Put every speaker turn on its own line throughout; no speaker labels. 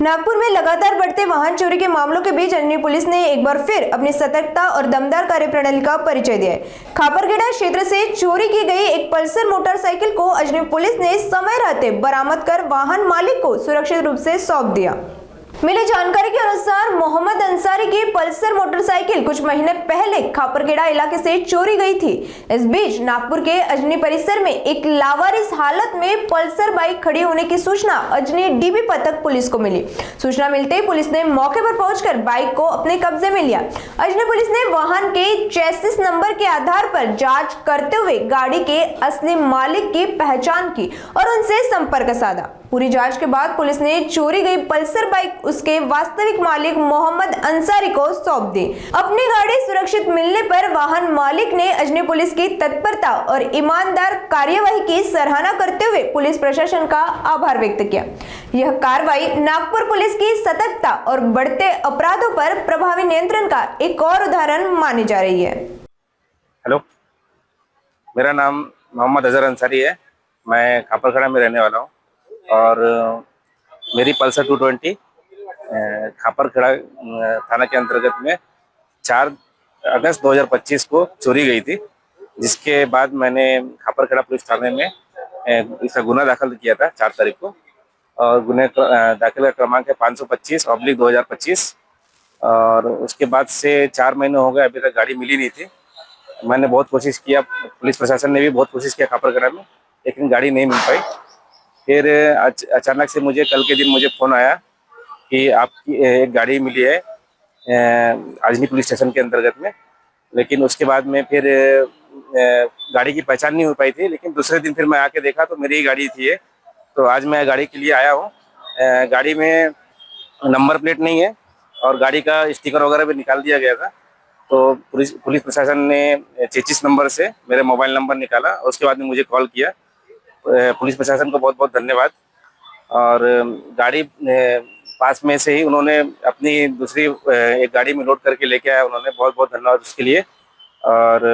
नागपुर में लगातार बढ़ते वाहन चोरी के मामलों के बीच अजनी पुलिस ने एक बार फिर अपनी सतर्कता और दमदार कार्यप्रणाली का परिचय दिया है। खापरखेड़ा क्षेत्र से चोरी की गई एक पल्सर मोटरसाइकिल को अजनी पुलिस ने समय रहते बरामद कर वाहन मालिक को सुरक्षित रूप से सौंप दिया। मिली जानकारी के अनुसार मोहम्मद अंसारी की पल्सर मोटरसाइकिल कुछ महीने पहले खापरखेड़ा इलाके से चोरी गई थी। इस बीच नागपुर के अजनी परिसर में एक लावारिस हालत में पल्सर बाइक खड़ी होने की सूचना अजनी डीबी पथक पुलिस को मिली। सूचना मिलते ही पुलिस ने मौके पर पहुंचकर बाइक को अपने कब्जे में लिया। अजनी पुलिस ने वाहन के चेसिस नंबर के आधार पर जांच करते हुए गाड़ी के असली मालिक की पहचान की और उनसे संपर्क साधा। पूरी जांच के बाद पुलिस ने चोरी गई पल्सर बाइक उसके वास्तविक मालिक मोहम्मद अंसारी को सौंप दी। अपनी गाड़ी सुरक्षित मिलने पर वाहन मालिक ने अजनी पुलिस की तत्परता और ईमानदार कार्यवाही की सराहना करते हुए पुलिस प्रशासन का आभार व्यक्त किया। यह कार्रवाई नागपुर पुलिस की सतर्कता और बढ़ते अपराधों पर प्रभावी नियंत्रण का एक और उदाहरण मानी जा रही है।
हेलो, मेरा नाम मोहम्मद अजहर अंसारी है। मैं खापरखेड़ा में रहने वाला हूँ और मेरी पल्सर 220 खापरखेड़ा थाना के अंतर्गत में 4 अगस्त 2025 को चोरी गई थी, जिसके बाद मैंने खापरखेड़ा पुलिस थाने में इसका गुना दाखिल किया था 4 तारीख को। और गुने दाखिल का क्रमांक है 525/2025। और उसके बाद से 4 महीने हो गए, अभी तक गाड़ी मिली नहीं थी। मैंने बहुत कोशिश किया, पुलिस प्रशासन ने भी बहुत कोशिश किया खापरखेड़ा में, लेकिन गाड़ी नहीं मिल पाई। फिर अचानक से कल के दिन मुझे फ़ोन आया कि आपकी एक गाड़ी मिली है अजनी पुलिस स्टेशन के अंतर्गत में। लेकिन उसके बाद में फिर गाड़ी की पहचान नहीं हो पाई थी। लेकिन दूसरे दिन फिर मैं आके देखा तो मेरी ही गाड़ी थी ये। तो आज मैं गाड़ी के लिए आया हूँ। गाड़ी में नंबर प्लेट नहीं है और गाड़ी का स्टिकर वगैरह भी निकाल दिया गया था। तो पुलिस प्रशासन ने चेचिस नंबर से मेरे मोबाइल नंबर निकाला और उसके बाद में मुझे कॉल किया। पुलिस प्रशासन को बहुत बहुत धन्यवाद। और गाड़ी पास में से ही उन्होंने अपनी दूसरी एक गाड़ी में लोड करके लेके आया। उन्होंने बहुत बहुत धन्यवाद उसके लिए। और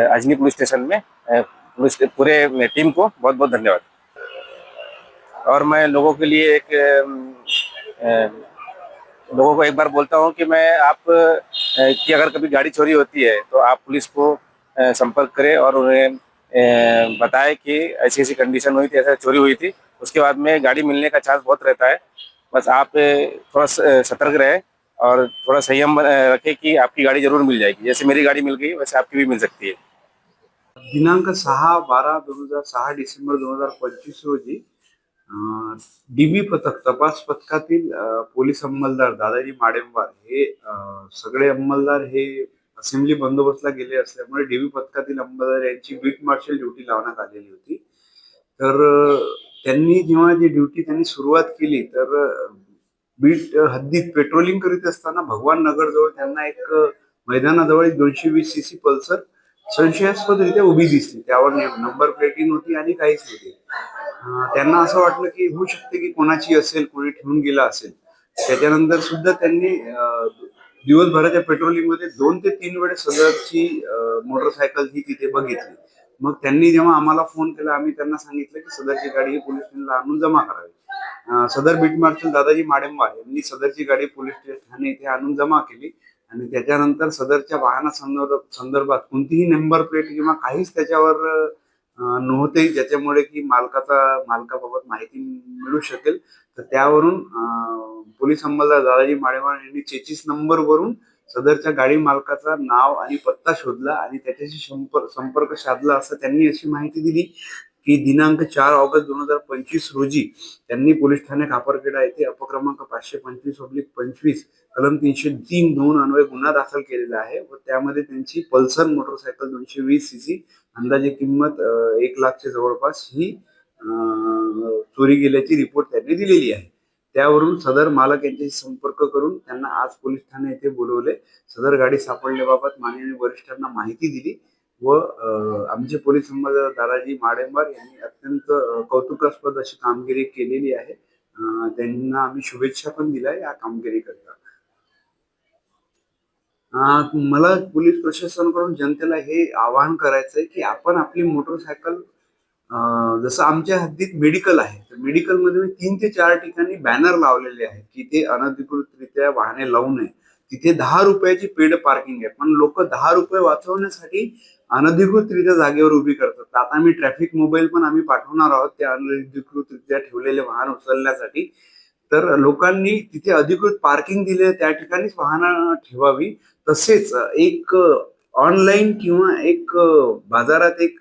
अजनी पुलिस स्टेशन में पुलिस पूरे टीम को बहुत बहुत धन्यवाद। और मैं लोगों के लिए लोगों को एक बार बोलता हूँ कि मैं आप की अगर कभी गाड़ी चोरी होती है तो आप पुलिस को संपर्क करें और उन्हें बताए कि ऐसी ऐसी कंडीशन हुई थी, ऐसा चोरी हुई थी। उसके बाद में गाड़ी मिलने का चांस बहुत रहता है। बस आप थोड़ा सतर्क रहे और थोड़ा संयम रखें कि आपकी गाड़ी जरूर मिल जाएगी। जैसे मेरी गाड़ी मिल गई वैसे आपकी भी मिल सकती है।
दिनांक 6/12/2006 डिसेंबर 2025 रोजी डीबी पथक तपास पथकातील पोलीस अंमलदार दादाजी माडेंबार हे सगळे अंमलदार हे असेंब्ली बंदोबस्तला गेले असल्यामुळे डीबी पथकातील अंमलदार यांची बीट मार्शल ड्युटी लावण्यात आलेली होती। तर त्यांनी जेव्हा जी ड्युटी त्यांनी सुरुवात केली तर बीट हद्दीत पेट्रोलिंग करीत असताना भगवान नगर जवळ त्यांना एक मैदानाजवळ 220 सीसी पल्सर संशयास्पदरित्या उभी दिसली। त्यावर नंबर प्लेटही नव्हती आणि काहीच नव्हते। त्यांना असं वाटलं की होऊ शकते की कोणाची असेल, कोणी ठेवून गेला असेल। त्याच्यानंतर सुद्धा त्यांनी दिवसभराच्या पेट्रोलिंग मध्ये 2 ते 3 वेळेस सदरची मोटरसायकल ही तिथे बघितली। मग त्यांनी जेव्हा आम्हाला फोन केला, आम्ही त्यांना सांगितलं की सदरची गाडी पोलीस स्टेशनला आणून जमा करावी। सदर बीट मार्शल दादाजी माडेंबार यांनी सदरची गाडी पोलीस स्टेशन येथे आणून जमा केली आणि त्याच्यानंतर सदरच्या वाहना संदर्भात कोणतीही नंबर प्लेट किंवा काहीच त्याच्यावर नव्हते, ज्याच्यामुळे की मालकाबाबत माहिती मिळू शकेल। तर त्यावरून पोलीस अंमलदार दादाजी माडेंबार यांनी चेचिस नंबर वरून सदरच्या गाडी मालकाचा नाव आणि पत्ता शोधला आणि त्याच्याशी संपर्क साधला। असं त्यांनी अशी माहिती दिली की दिनांक 4 ऑगस्ट 2025 रोजी त्यांनी पोलीस ठाणे खापरखेडा येथे अपक्रमांक 525/25 कलम 303(2) अन्वये गुन्हा दाखल केलेला आहे व त्यामध्ये त्यांची पल्सर मोटरसायकल 220 सीसी अंदाजे किंमत 1 लाखच्या जवळपास ही चोरी गेल्याची रिपोर्ट त्यांनी दिलेली आहे। त्यावरून सदर मालक यांच्याशी संपर्क करून त्यांना आज पोलीस ठाणे येथे बोलवले। सदर गाडी सापडल्याबाबत माननीय वरिष्ठांना माहिती दिली व आमचे पोलीस अंमलदार दादाजी माडेंबार यांनी अत्यंत कौतुकास्पद अशी कामगिरी केलेली आहे। त्यांना आम्ही शुभेच्छा पण दिल्या या कामगिरीकरिता। मला पोलीस प्रशासनाकडून जनतेला हे आवाहन करायचं आहे की आपण आपली मोटरसायकल जसं आमच्या हद्दीत मेडिकल आहे, तर मेडिकलमध्ये मी 3 ते 4 ठिकाणी बॅनर लावलेले आहेत की ते अनधिकृतरित्या वाहने लावू नये. तिथे 10 रुपयाची पेड पार्किंग आहे, पण लोक 10 रुपये वाचवण्यासाठी अनधिकृतरित्या जागेवर उभी करतात. तर आता आम्ही ट्रॅफिक मोबाईल पण आम्ही पाठवणार आहोत त्या अनधिकृतरित्या ठेवलेले वाहन उचलण्यासाठी. तर लोकांनी तिथे अधिकृत पार्किंग दिले त्या ठिकाणीच वाहनं ठेवावी. तसेच एक ऑनलाईन किंवा एक बाजारात एक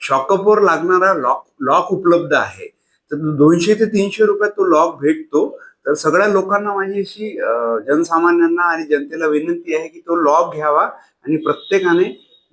शॉकअपवर लागणारा लॉक लॉक उपलब्ध आहे. तर 200 ते 300 रुपयात तो लॉक भेटतो. तर सगळ्या लोकांना माझी अशी जनसामान्यांना आणि जनतेला विनंती आहे की तो लॉक घ्यावा आणि प्रत्येकाने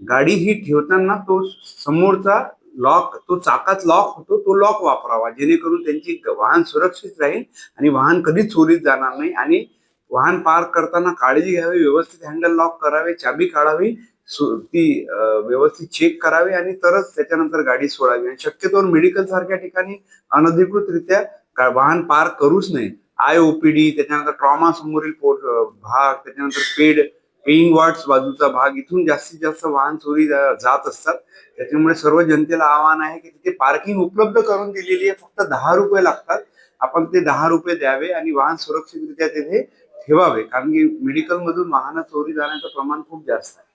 गाडी ही ठेवताना तो समोरचा लॉक, तो चाकात लॉक होतो, तो लॉक वापरावा, जेणेकरून त्यांची वाहन सुरक्षित राहील आणि वाहन कधीच चोरीत जाणार नाही. आणि वाहन पार्क करताना काळजी घ्यावी, व्यवस्थित हँडल लॉक करावे, चाबी काढावी, ती व्यवस्थित चेक करावी आणि तरच त्याच्यानंतर गाडी सोडावी. आणि शक्यतोवर मेडिकल सारख्या ठिकाणी अनधिकृतरित्या वाहन पार्क करूच नये. IOPD, त्याच्यानंतर ट्रॉमा समोरील भाग, त्याच्यानंतर पेईंग वॉर्ड्स बाजूचा भाग, इथून जास्तीत जास्त वाहन चोरी जात असतात. त्याच्यामुळे सर्व जनतेला आवाहन आहे की तिथे पार्किंग उपलब्ध करून दिलेली आहे, फक्त 10 रुपये लागतात. आपण ते 10 रुपये द्यावे आणि वाहन सुरक्षितरित्या तिथे ठेवावे, कारण की मेडिकल मधून वाहन चोरी जाण्याचं प्रमाण खूप जास्त आहे.